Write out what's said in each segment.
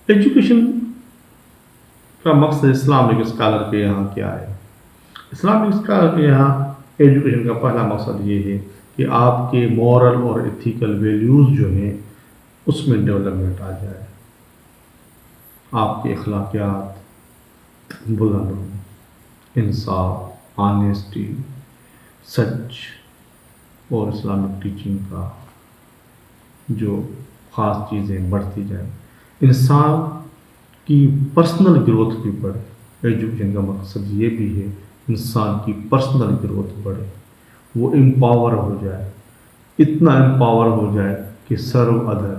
Education کا مقصد Islamic scholar کے یہاں کیا ہے؟ اسلامک اسکالر کے یہاں ایجوکیشن کا پہلا مقصد یہ ہے کہ آپ کے مورل اور ایتھیکل ویلیوز جو ہیں اس میں ڈیولپمنٹ آ جائے، آپ کے اخلاقیات بلند ہوں، انصاف، آنیسٹی، سچ اور اسلامک ٹیچنگ کا جو خاص چیزیں بڑھتی جائیں، انسان کی پرسنل گروتھ بھی بڑھے۔ ایجوکیشن کا مقصد یہ بھی ہے انسان کی پرسنل گروتھ بڑھے، وہ امپاور ہو جائے، اتنا امپاور ہو جائے کہ سرو ادر،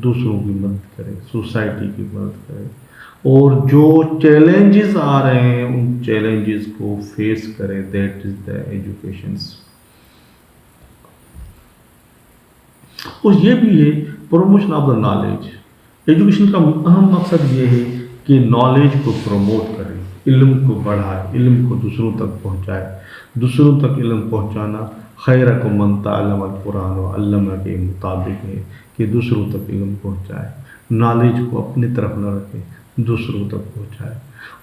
دوسروں کی مدد کرے، سوسائٹی کی مدد کرے، اور جو چیلنجز آ رہے ہیں ان چیلنجز کو فیس کرے۔ That is the educations. اور یہ بھی ہے promotion of the knowledge. Education کا اہم مقصد یہ ہے کہ نالج کو پروموٹ کرے، علم کو بڑھائے، علم کو دوسروں تک پہنچائے۔ دوسروں تک علم پہنچانا خیرکم من تعلم القرآن و علمہ کے مطابق ہے کہ دوسروں تک علم پہنچائے، نالج کو اپنی طرف نہ رکھے، دوسروں تک پہنچائے۔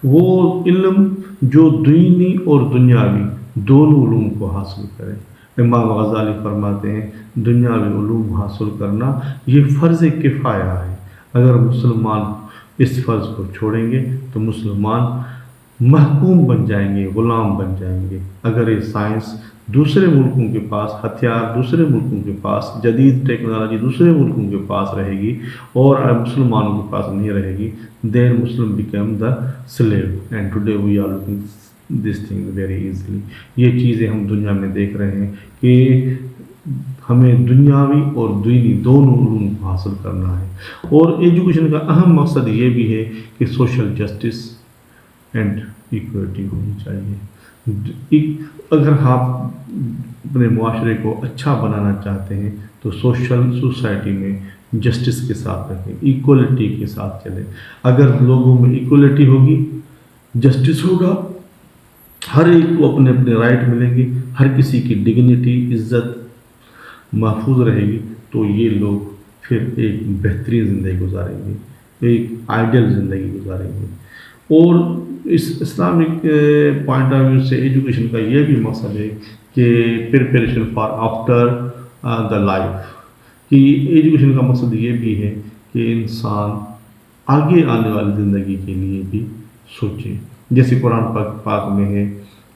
وہ علم جو دینی اور دنیاوی دونوں علوم کو حاصل کرے۔ امام غزالی فرماتے ہیں دنیاوی علوم حاصل کرنا یہ فرض کفایہ ہے۔ اگر مسلمان اس فرض کو چھوڑیں گے تو مسلمان محکوم بن جائیں گے، غلام بن جائیں گے۔ اگر یہ سائنس دوسرے ملکوں کے پاس، ہتھیار دوسرے ملکوں کے پاس، جدید ٹیکنالوجی دوسرے ملکوں کے پاس رہے گی اور مسلمانوں کے پاس نہیں رہے گی، then Muslim became the slave and today we are looking this thing very easily۔ یہ چیزیں ہم دنیا میں دیکھ رہے ہیں کہ ہمیں دنیاوی اور دینی دونوں علوم کو حاصل کرنا ہے۔ اور ایجوکیشن کا اہم مقصد یہ بھی ہے کہ سوشل جسٹس اینڈ ایکویٹی ہونی چاہیے۔ اگر آپ اپنے معاشرے کو اچھا بنانا چاہتے ہیں تو سوسائٹی میں جسٹس کے ساتھ رکھیں، ایکولیٹی کے ساتھ چلیں۔ اگر لوگوں میں ایکولیٹی ہوگی، جسٹس ہوگا، ہر ایک کو اپنے اپنے رائٹ ملیں گے، ہر کسی کی ڈگنیٹی، عزت محفوظ رہے گی، تو یہ لوگ پھر ایک بہترین زندگی گزاریں گے، ایک آئیڈیل زندگی گزاریں گے۔ اور اس اسلامک پوائنٹ آف ویو سے ایجوکیشن کا یہ بھی مقصد ہے کہ preparation for after the life, کہ ایجوکیشن کا مقصد یہ بھی ہے کہ انسان آگے آنے والی زندگی کے لیے بھی سوچے۔ جیسے قرآن پاک میں ہے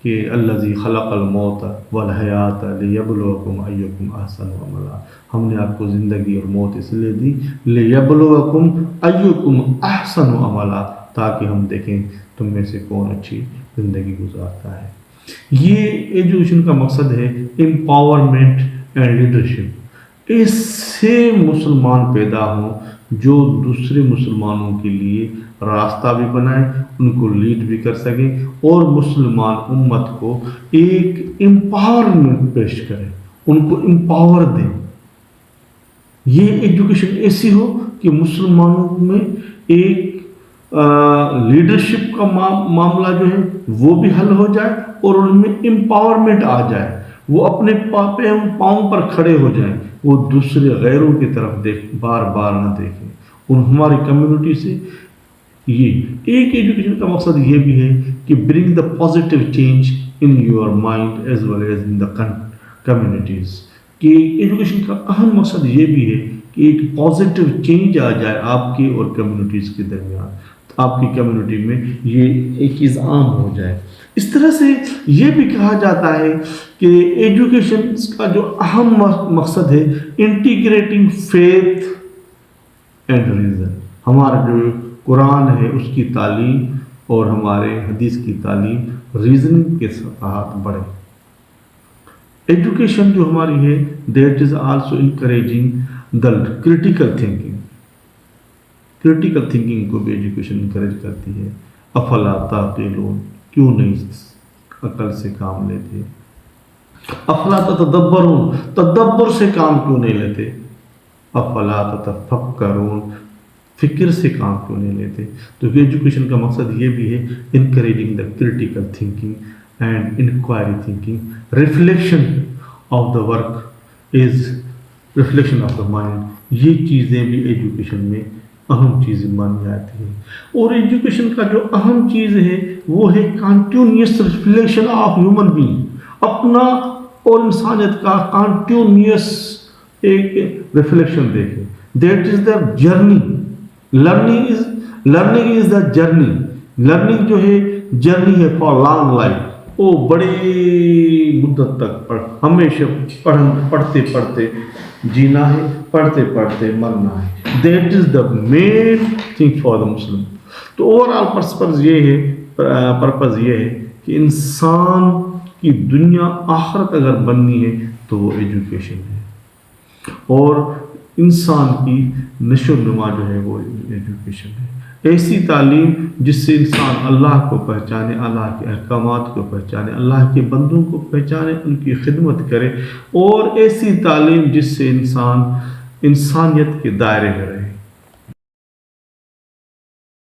کہ الذی خلق الموت والحیات لیبلوکم ایکم احسن عملا، ہم نے آپ کو زندگی اور موت اس لیے دی لیبلوکم ایکم احسن عملا، تاکہ ہم دیکھیں تم میں سے کون اچھی زندگی گزارتا ہے۔ یہ ایجوکیشن کا مقصد ہے امپاورمنٹ اینڈ لیڈرشپ۔ اس سے مسلمان پیدا ہوں جو دوسرے مسلمانوں کے لیے راستہ بھی بنائیں، ان کو لیڈ بھی کر سکیں، اور مسلمان امت کو ایک امپاورمنٹ پیش کریں، ان کو امپاور دیں۔ یہ ایجوکیشن ایسی ہو کہ مسلمانوں میں ایک لیڈرشپ کا معاملہ جو ہے وہ بھی حل ہو جائے اور ان میں امپاورمنٹ آ جائے، وہ اپنے پاؤں پر کھڑے ہو جائیں، وہ دوسرے غیروں کی طرف بار بار نہ دیکھیں۔ ان ہماری کمیونٹی سے یہ ایک ایجوکیشن کا مقصد یہ بھی ہے کہ bring the positive change in your mind as well as in the communities, کہ ایجوکیشن کا اہم مقصد یہ بھی ہے کہ ایک پازیٹیو چینج آ جائے آپ کے اور کمیونٹیز کے درمیان، آپ کی کمیونٹی میں یہ ایک چیز عام ہو جائے۔ اس طرح سے یہ بھی کہا جاتا ہے کہ ایجوکیشن کا جو اہم مقصد ہے انٹیگریٹنگ فیتھ اینڈ ریزن، ہمارا جو قرآن ہے اس کی تعلیم اور ہمارے حدیث کی تعلیم ریزننگ کے ساتھ بڑھے۔ ایجوکیشن جو ہماری ہے that is also encouraging the critical thinking, critical thinking کو بھی ایجوکیشن انکریج کرتی ہے۔ افلا تعقلون، کیوں نہیں عقل سے کام لیتے؟ افلا تتدبرون، تدبر سے کام کیوں نہیں لیتے؟ افلا تتفکرون، فکر سے کام کیوں نہیں لیتے؟ تو ایجوکیشن کا مقصد یہ بھی ہے encouraging the critical thinking and inquiry thinking, reflection of the work is reflection of the mind. یہ چیزیں بھی ایجوکیشن میں اہم چیز مانی جاتی ہے. اور ایجوکیشن کا جو اہم چیز ہے وہ ہے continuous reflection of human being. اپنا اور انسانیت کا کانٹینیوس ایک ریفلیکشن دیکھیں. That is the journey. Learning is the journey. Learning جو ہے جرنی ہے فار لانگ لائف. وہ بڑی مدت تک ہمیشہ پڑھتے پڑھتے جینا ہے، پڑھتے پڑھتے مرنا ہے. That is the main thing for the Muslim. تو اوور آل پرپز یہ ہے کہ انسان کی دنیا آخرت اگر بننی ہے تو وہ ایجوکیشن ہے، اور انسان کی نشو و نما جو ہے وہ ایجوکیشن ہے. ایسی تعلیم جس سے انسان اللہ کو پہچانے، اللہ کے احکامات کو پہچانے، اللہ کے بندوں کو پہچانے، ان کی خدمت کرے، اور ایسی تعلیم جس سے انسان انسانیت کے دائرے میں رہے.